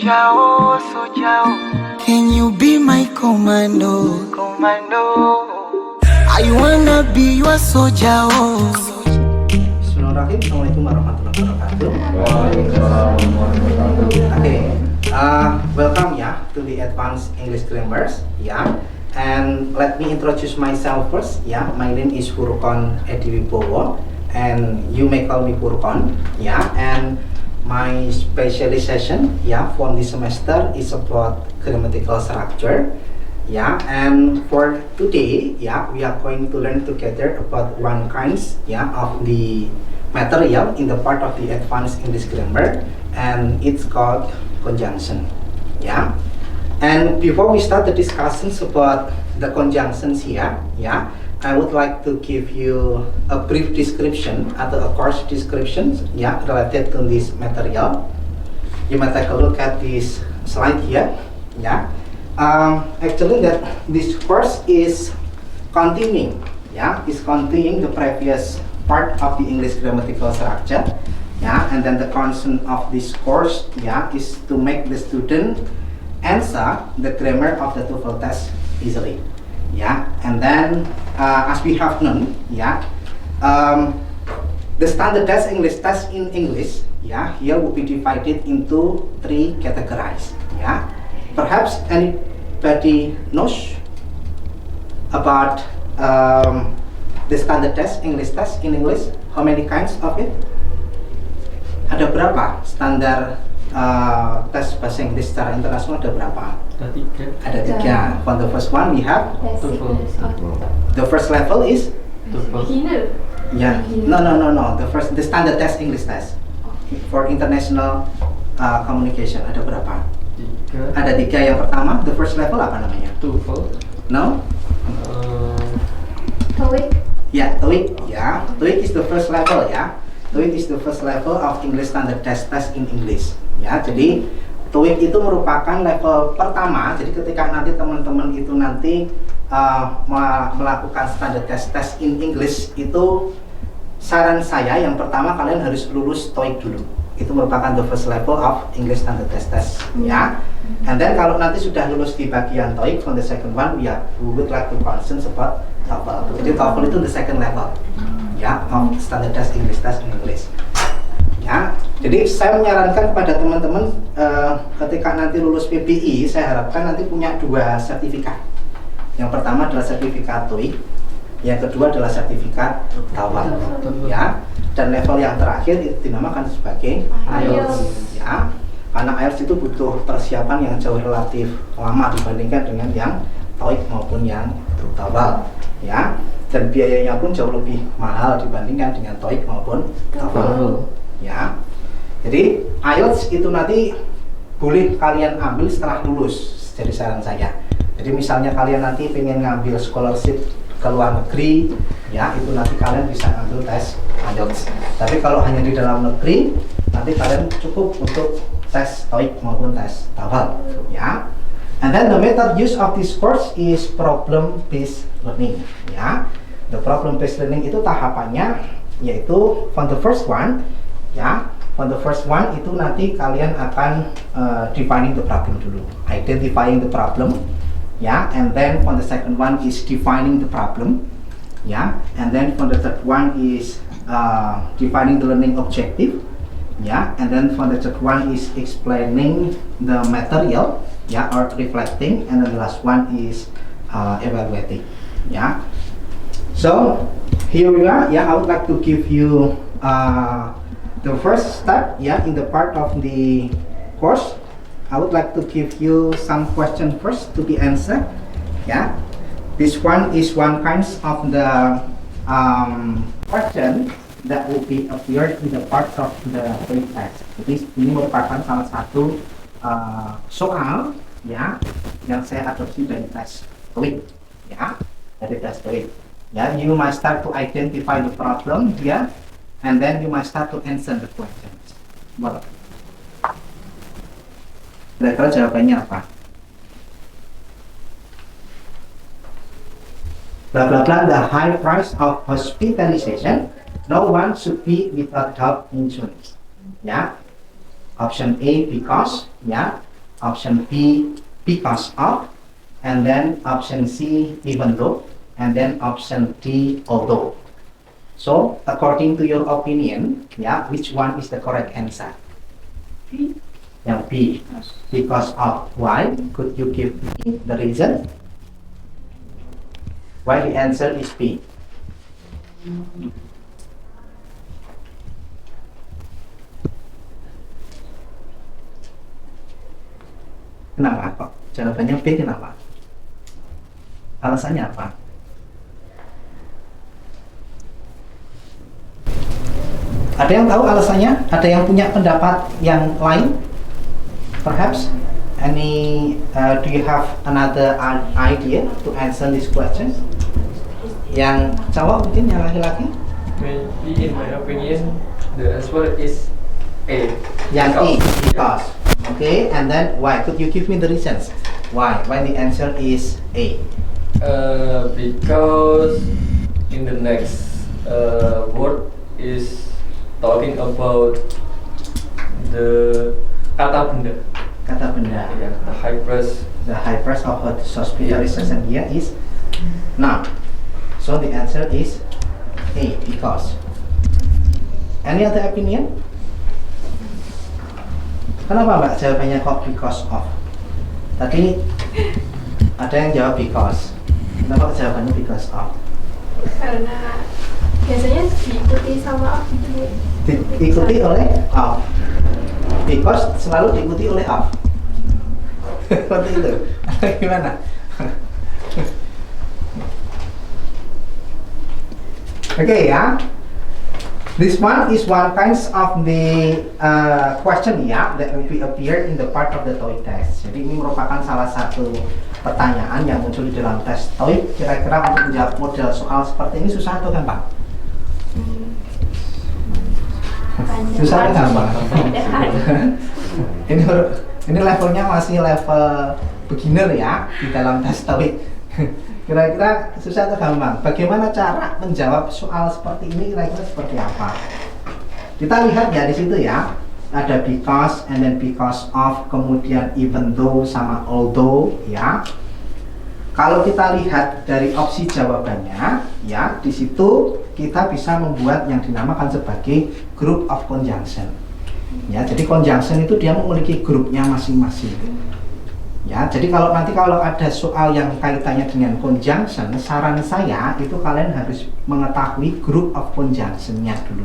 Sojao, Sojao. Can you be my commando? Commando. I wanna be your soldier. Bismillahirrahmanirrahim. Assalamualaikum warahmatullahi wabarakatuh. Okay, welcome to the Advanced English Grammars. And let me introduce myself first. My name is Furqon Ediwibowo, and you may call me Furqon. And my specialization for this semester is about grammatical structure. And for today, we are going to learn together about one kinds of the material in the part of the Advanced English Grammar, and it's called conjunction. And before we start the discussions about the conjunctions here, I would like to give you a brief description atau a course description related to this material. You might take a look at this slide here. Actually, that this course is continuing, is continuing the previous part of the English grammatical structure, and then the concern of this course, is to make the student answer the grammar of the TOEFL test easily, and then as we have known, the standardized English test in English, here will be divided into 3 categories. Perhaps anybody knows about the standard test, English test in English? How many kinds of it? Ada berapa standar tes bahasa Inggris secara internasional, ada berapa? Ada tiga. For the first one we have TOEFL. the first level is Beginner. No. The standard test English test for international communication, ada berapa? Ada 3. Yang pertama, the first level apa namanya? TOEFL. No? TOEIC. TOEIC. TOEIC is the first level, TOEIC is the first level of English standard test in English. Jadi TOEIC itu merupakan level pertama. Jadi ketika nanti teman-teman itu nanti melakukan standard test in English, itu saran saya yang pertama kalian harus lulus TOEIC dulu. Itu merupakan the first level of English standard test. And then kalau nanti sudah lulus di bagian TOEIC, from the second one we would like to concern about TOEFL. Jadi TOEFL itu the second level of standard test in English. Jadi saya menyarankan kepada teman-teman ketika nanti lulus PBI, saya harapkan nanti punya 2 sertifikat. Yang pertama adalah sertifikat TOEIC, yang kedua adalah sertifikat TOEFL. Dan level yang terakhir itu dinamakan sebagai IELTS. Karena IELTS itu butuh persiapan yang jauh relatif lama dibandingkan dengan yang TOEIC maupun yang TOEFL. Dan biayanya pun jauh lebih mahal dibandingkan dengan TOEIC maupun TOEFL. Jadi IELTS itu nanti boleh kalian ambil setelah lulus, jadi saran saya. Jadi misalnya kalian nanti pengen ngambil scholarship ke luar negeri, itu nanti kalian bisa ambil tes IELTS. Tapi kalau hanya di dalam negeri, nanti kalian cukup untuk tes TOEIC maupun tes TOEFL. And then the method use of this course is problem-based learning. The problem-based learning itu tahapannya yaitu from the first one, from the first one itu nanti kalian akan defining the problem dulu, identifying the problem. And then from the second one is defining the problem. And then from the third one is defining the learning objective. And then from the third one is explaining the material, or reflecting. And then the last one is evaluating. So here we are. I would like to give you the first step in the part of the course. I would like to give you some question first to be answered. This one is one kind of the question that will be appeared in the part of the TOEIC test. Jadi ini merupakan salah satu soal yang saya adopsi dari tes TOEIC, dari tes TOEIC. You must start to identify the problem here, and then you must start to answer the questions. Boleh. Kira-kira jawabannya apa? Blah blah blah, the high price of hospitalization, no one should be without health insurance. Option A because, option B, because of, and then option C, even though, and then option D, although. So, according to your opinion, yeah, which one is the correct answer? B. Yang B, because of. Why? Could you give me the reason? Why the answer is B? Kenapa kok? Jawabannya B, kenapa? Alasannya apa? Ada yang tahu alasannya? Ada yang punya pendapat yang lain? Perhaps do you have another idea to answer this question? Yang cowok mungkin, yang laki-laki? Maybe in my opinion, the answer is A. Yang E, because. Okay, and then why? Could you give me the reasons? Why? Why the answer is A? Because in the next word is talking about the kata benda. Kata benda. Yeah, the high price. The high price of hospitalization here is now. So the answer is A, because. Any other opinion? Kenapa Mbak jawabannya kok because of? Tadi ada yang jawab because. Kenapa jawabannya because of? Karena biasanya diikuti sama of gitu. Diikuti oleh of. Because selalu diikuti oleh of. Seperti itu. Gimana? Okay, ya. This one is one kinds of the question ya that will be appear in the part of the TOEIC test. Jadi ini merupakan salah satu pertanyaan yang muncul di dalam tes TOEIC. Kira-kira untuk menjawab model soal seperti ini susah atau gampang? Susah atau gampang? ini levelnya masih level beginner ya di dalam tes TOEIC. Kira-kira susah atau gampang? Bagaimana cara menjawab soal seperti ini, kira-kira seperti apa? Kita lihat ya di situ ya. Ada because and then because of, kemudian even though sama although ya. Kalau kita lihat dari opsi jawabannya ya, di situ kita bisa membuat yang dinamakan sebagai group of conjunction. Ya, jadi conjunction itu dia memiliki grupnya masing-masing. Ya, jadi kalau ada soal yang kaitannya dengan conjunction, saran saya itu kalian harus mengetahui group of conjunction-nya dulu.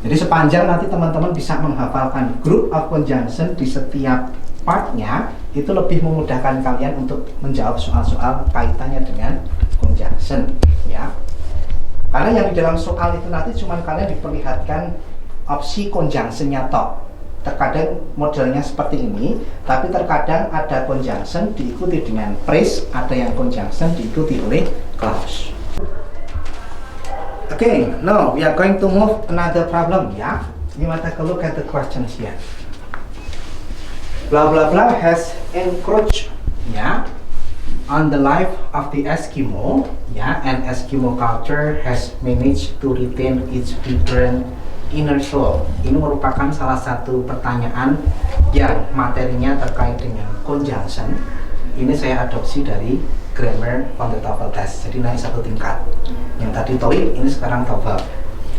Jadi sepanjang nanti teman-teman bisa menghafalkan group of conjunction di setiap partnya, itu lebih memudahkan kalian untuk menjawab soal-soal kaitannya dengan conjunction. Ya, karena yang di dalam soal itu nanti cuma kalian diperlihatkan opsi conjunction-nya toh. Terkadang modelnya seperti ini, tapi terkadang ada conjunction diikuti dengan phrase, ada yang conjunction diikuti oleh clause. Okay, now we are going to move another problem ya. You might take a look at the questions here. Blah blah blah has encroached ya on the life of the Eskimo ya, and Eskimo culture has managed to retain its vibrant inner soul. Ini merupakan salah satu pertanyaan yang materinya terkait dengan conjunction. Ini saya adopsi dari grammar on the TOEFL test. Jadi naik satu tingkat. Yang tadi TOEIC, ini sekarang TOEFL.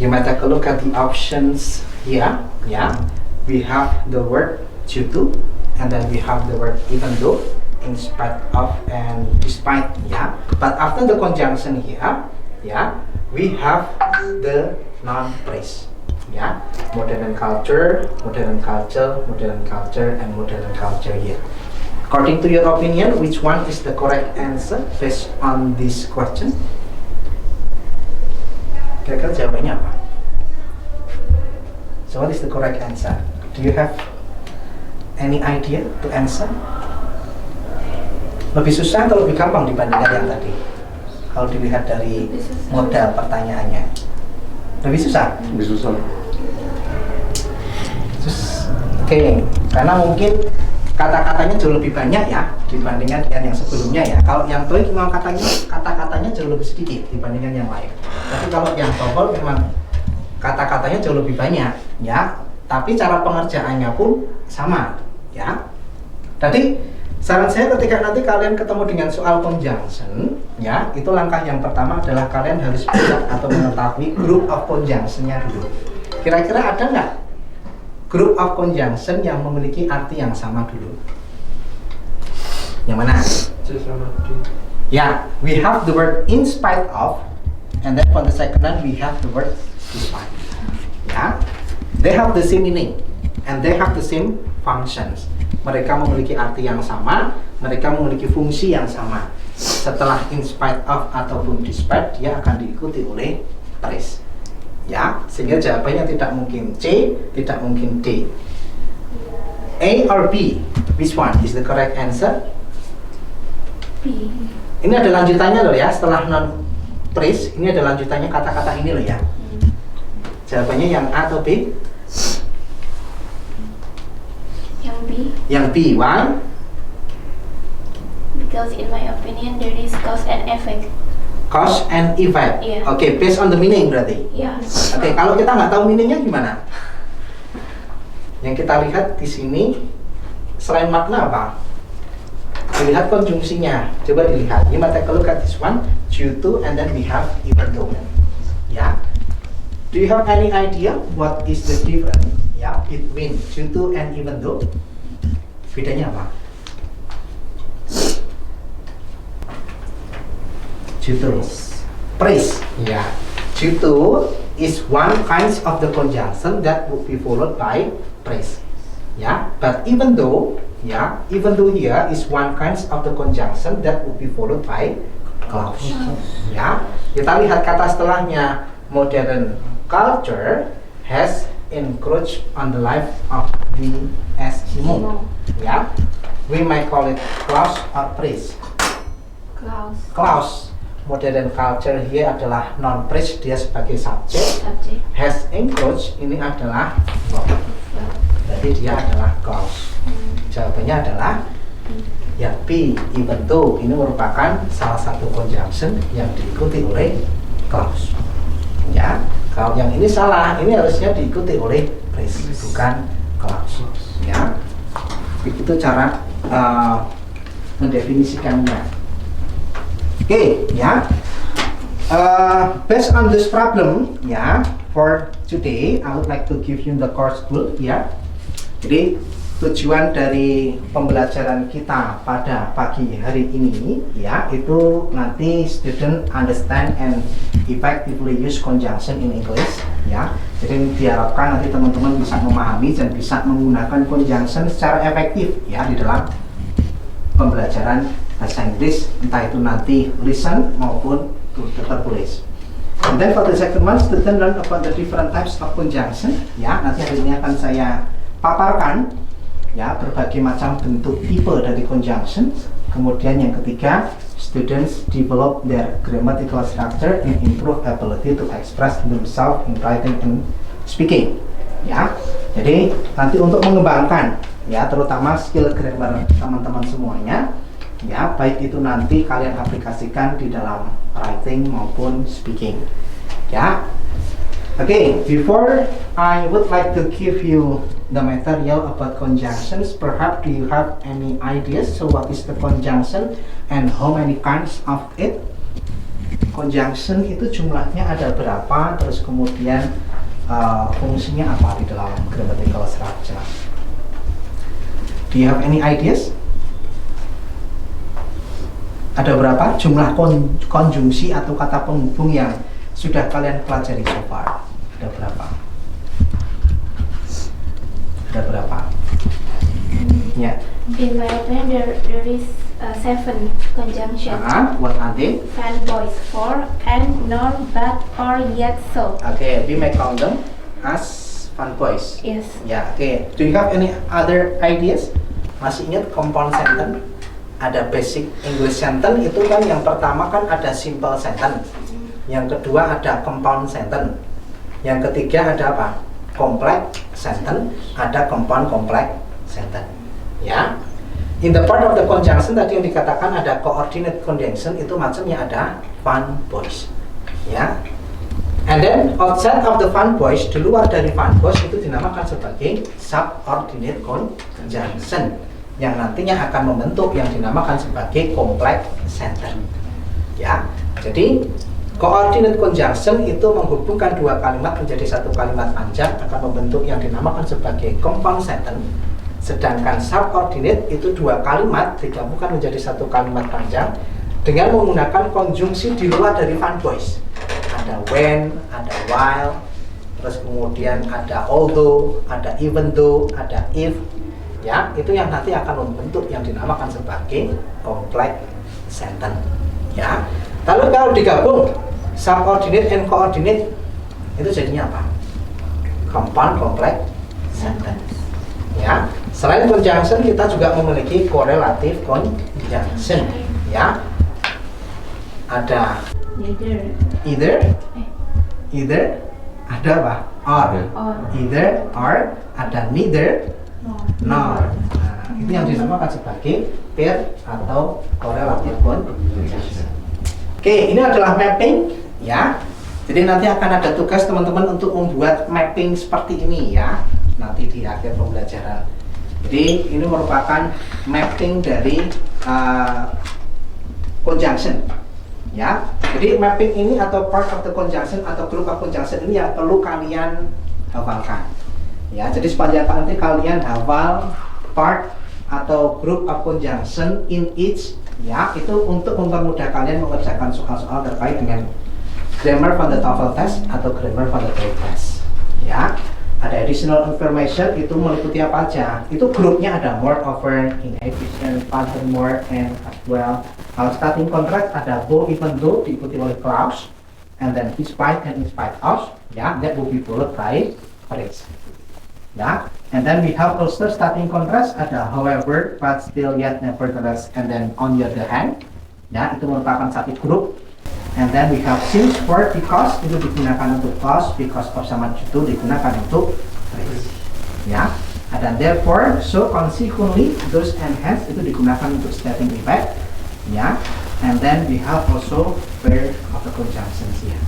You might take a look at the options here. Yeah, we have the word due to, and then we have the word even though, in spite of, and despite. Yeah, but after the conjunction here, yeah, we have the noun phrase. Ya, modern culture, modern culture, modern culture, and modern culture here. According to your opinion, which one is the correct answer based on this question? Kira-kira jawabannya apa? So what is the correct answer? Do you have any idea to answer? Lebih susah atau lebih gampang dibandingkan yang tadi? Kalau dilihat dari model pertanyaannya, lebih susah? Lebih susah. Oke, karena mungkin kata-katanya jauh lebih banyak ya dibandingkan dengan yang sebelumnya ya. Kalau yang TOEIC memang kata-katanya jauh lebih sedikit dibandingkan yang lain. Tapi kalau yang TOEFL memang kata-katanya jauh lebih banyak ya. Tapi cara pengerjaannya pun sama ya. Tadi saran saya ketika nanti kalian ketemu dengan soal conjunction, ya, itu langkah yang pertama adalah kalian harus bisa atau mengetahui group of conjunction-nya dulu. Kira-kira ada nggak group of conjunction yang memiliki arti yang sama dulu? Yang mana? C sama D. Ya, we have the word in spite of, and then for the second one we have the word despite. Ya, they have the same meaning, and they have the same functions. Mereka memiliki arti yang sama, mereka memiliki fungsi yang sama. Setelah in spite of ataupun despite, dia akan diikuti oleh praise. Ya, sehingga jawabannya tidak mungkin C, tidak mungkin D. A or B? Which one is the correct answer? B. Ini ada lanjutannya loh ya, setelah non praise, ini ada lanjutannya kata-kata ini loh ya. Jawabannya yang A atau B? Yang B. Yang B, why? Because in my opinion there is cause and effect. Cause and effect. Iya. Oke, based on the meaning berarti. Ya. Oke, kalau kita nggak tahu meaningnya gimana? Yang kita lihat di sini selain makna apa? Dilihat konjungsinya. Coba dilihat. You might take a look at this one, due to, and then we have even though. Ya. Do you have any idea what is the difference? Ya, between due to and even though? Bedanya apa? Due to. Praise. Ya. Due to is one kind of the conjunction that would be followed by praise. Ya, but even though, ya, even though here is one kind of the conjunction that would be followed by clause. Ya, kita lihat kata setelahnya. Modern culture has encroached on the life of the Eskimo. Ya, we might call it clause or praise. Clause. Clause. Modern culture here adalah non praise, dia sebagai subjek. Subject. Has encroached ini adalah verb. Jadi dia adalah clause. Jawabannya adalah ya B, even though. Ini merupakan salah satu conjunction yang diikuti oleh clause. Ya, kalau yang ini salah, ini harusnya diikuti oleh praise, bukan clause. Ya, itu cara mendefinisikannya. Oke, ya. Based on this problem, ya, for today, I would like to give you the course goal, ya. Jadi tujuan dari pembelajaran kita pada pagi hari ini, ya, itu nanti student understand and effectively use conjunction in English, ya. Jadi diharapkan nanti teman-teman bisa memahami dan bisa menggunakan conjunction secara efektif, ya, di dalam pembelajaran bahasa Inggris, entah itu nanti listen maupun tertulis. And then for the second one, student learn about the different types of conjunction. Ya, nanti hari ini akan saya paparkan ya berbagai macam bentuk tipe dari conjunction. Kemudian yang ketiga, students develop their grammatical structure and improve ability to express themselves in writing and speaking. Ya, jadi nanti untuk mengembangkan ya terutama skill grammar teman-teman semuanya. Ya, baik itu nanti kalian aplikasikan di dalam writing maupun speaking. Ya. Okay, before I would like to give you the material about conjunctions, perhaps do you have any ideas? So what is the conjunction and how many kinds of it? Conjunction itu jumlahnya ada berapa? Terus kemudian fungsinya apa di dalam grammatical structure? Do you have any ideas? Ada berapa jumlah konjungsi atau kata penghubung yang sudah kalian pelajari so far? Ada berapa? Ada berapa? Ya. In my opinion, there is 7 conjunction. What are they? Fan, boys, for, and, nor, but, or, yet, so. Okay, we may count them as fun boys. Yes. Ya, okay. Do you have any other ideas? Masih ingat compound sentence? Ada basic English sentence, itu kan yang pertama kan ada simple sentence, yang kedua ada compound sentence, yang ketiga ada apa? Complex sentence, ada compound complex sentence. Ya, in the part of the conjunction tadi yang dikatakan ada coordinate conjunction, itu macamnya ada fun boys. Ya, and then outside of the fun boys, di luar dari fun boys itu dinamakan sebagai subordinate conjunction. yang nantinya akan membentuk yang dinamakan sebagai complex sentence. Ya, jadi coordinate conjunction itu menghubungkan dua kalimat menjadi satu kalimat panjang akan membentuk yang dinamakan sebagai compound sentence. Sedangkan subordinate itu dua kalimat digabungkan menjadi satu kalimat panjang dengan menggunakan konjungsi di luar dari Van Boyce. Ada when, ada while, terus kemudian ada although, ada even though, ada if. Ya, itu yang nanti akan membentuk yang dinamakan sebagai complex sentence. Ya, lalu kalau digabung subordinate and coordinate itu jadinya apa? Compound complex sentence. Ya, selain conjunction kita juga memiliki correlative conjunction. Ya, ada either, ada apa? Or. Either or, ada neither, nor. Nah, itu yang dinamakan sebagai pair atau correlative conjunction. Oke, ini adalah mapping, ya. Jadi nanti akan ada tugas teman-teman untuk membuat mapping seperti ini, ya. Nanti di akhir pembelajaran. Jadi ini merupakan mapping dari conjunction, ya. Jadi mapping ini atau part of the conjunction atau group of conjunction ini yang perlu kalian hafalkan, ya. Jadi sepanjang nanti kalian hafal part atau group of conjunction in each, ya, itu untuk mempermudah kalian mengerjakan soal-soal terkait dengan grammar from the TOEFL test atau grammar from the TOEFL test, ya. Ada additional information itu meliputi apa aja? Itu grupnya ada more, over, in addition, furthermore, and as well. Kalau starting contract ada though, even though diikuti oleh clause, and then despite and in spite of, ya, that will be followed by phrase. Ya, and then we have also starting contrast ada however, but still, yet, nevertheless, and then on the other hand, ya, itu merupakan satu grup. And then we have since, for, because itu digunakan untuk clause, because of sama itu digunakan untuk phrase. Ya, ada therefore, so, consequently, thus and hence itu digunakan untuk stating effect. Ya, and then we have also pair of the conjunctions ya.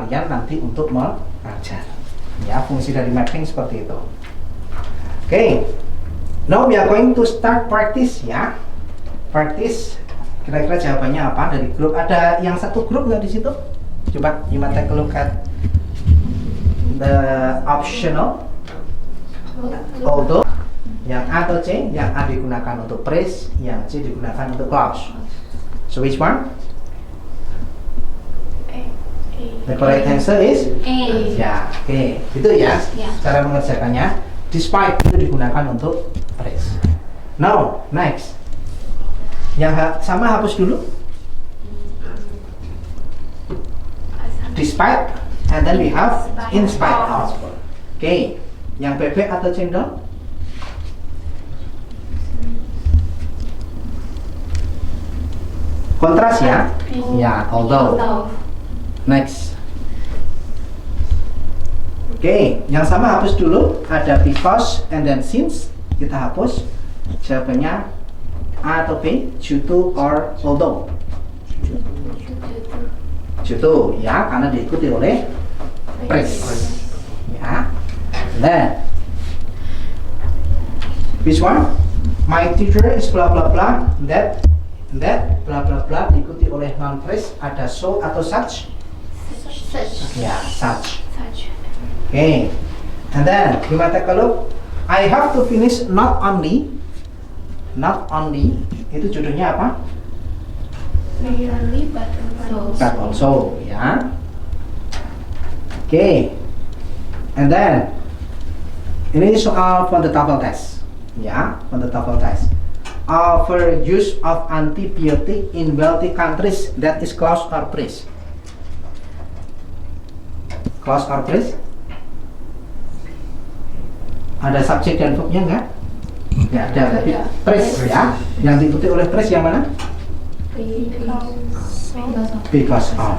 Kalian nanti untuk mengajar. Ya, fungsi dari mapping seperti itu. Okay, now we are going to start practice ya. Practice, kira-kira jawabannya apa dari grup? Ada yang satu grup nggak di situ? Coba, you might take a look at the optional. Although, yang A atau C, yang A digunakan untuk phrase, yang C digunakan untuk clause. So which one? The correct answer is A. Ya, oke. Itu ya, cara mengerjakannya. Despite itu digunakan untuk phrase. Now, next. Yang sama hapus dulu. Despite, and then we have in spite of. Oke. Yang BB atau cendol? Kontras ya? Ya, although. Next. Oke, yang sama hapus dulu. Ada because and then since. Kita hapus. Jawabannya A atau B? Due to or although? Due to, ya, karena diikuti oleh phrase. Ya. Then which one? My teacher is blah blah blah. That blah blah blah diikuti oleh noun phrase. Ada so atau such? Ya, such. Okay, and then you might take a look. I have to finish not only. Itu judulnya apa? Merely but Also, ya. Okay, and then ini soal from the TOEFL test, ya, from the TOEFL test. Overuse of antibiotic in wealthy countries, that is clause or phrase? Clause or phrase? Ada subjek dan verbnya enggak? Enggak ada, tapi phrase ya. Yang diikuti oleh phrase yang mana? Because of.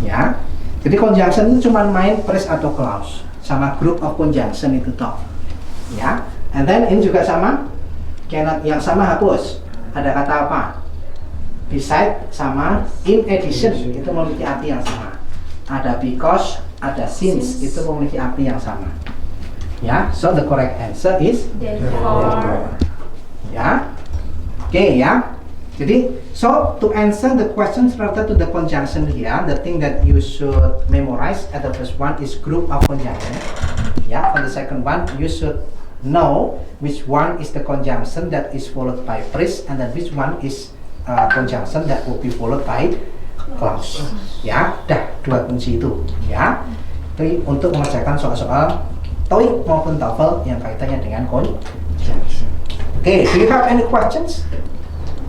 Ya. Jadi conjunction itu cuma main phrase atau clause sama group of conjunction itu toh. Ya. And then ini juga sama. Yang sama hapus. Ada kata apa? Beside sama in addition itu memiliki arti yang sama. Ada because, ada since itu memiliki arti yang sama. Ya, so the correct answer is therefore. Ya, Okay, ya. Jadi, so to answer the questions related to the conjunction here, the thing that you should memorize at the first one is group of conjunction. Yeah, for the second one, you should know which one is the conjunction that is followed by phrase, and then which one is conjunction that will be followed by clause. Ya, dah dua kunci itu. Ya, itu untuk mengerjakan soal-soal TOEIC maupun TOEFL yang kaitannya dengan conjunction. Okay, do you have any questions?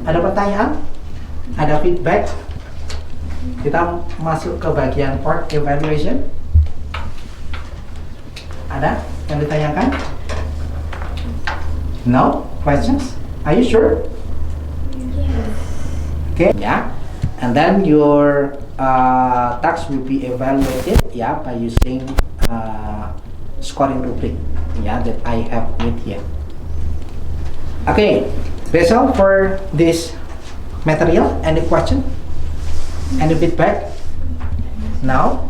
Ada pertanyaan? Ada feedback? Kita masuk ke bagian part evaluation. Ada yang ditanyakan? No questions? Are you sure? Okay, yeah. And then your task will be evaluated, yeah, by using scoring rubric, yeah, that I have with here. Okay, that's all for this material. Any question? Any feedback? No?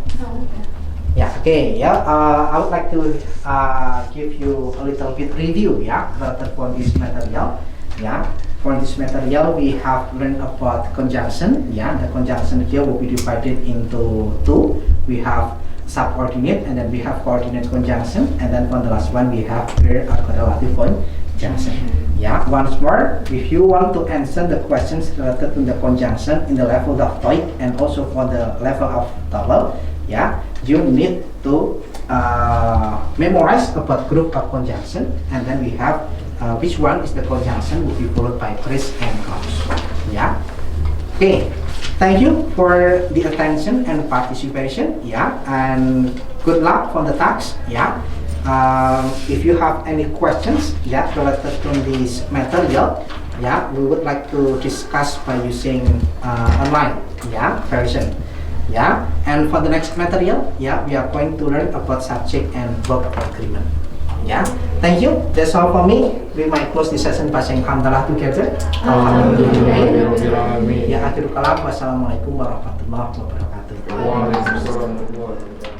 Yeah, okay, yeah, I would like to give you a little bit review, yeah, for this material, yeah. For this material, we have learned about conjunction, yeah, the conjunction here will be divided into two. We have subordinate and then we have coordinate conjunction, and then for the last one, we have here a correlative conjunction. Yeah, once more, if you want to answer the questions related to the conjunction in the level of TOEIC and also for the level of TOEFL, yeah, you need to memorize about group of conjunction, and then we have which one is the conjunction will be followed by phrase and clause. Yeah. Okay. Thank you for the attention and participation. Yeah, and good luck for the task. Yeah. If you have any questions, yeah, related to this material, yeah, we would like to discuss by using online, yeah, version, yeah. And for the next material, yeah, we are going to learn about subject and verb agreement, yeah. Thank you. That's all for me. We might close this session by saying alhamdulillah together. Alhamdulillah. Ya, akhirul kalam. Wassalamualaikum warahmatullahi wabarakatuh. Waalaikumsalam warahmatullahi wabarakatuh.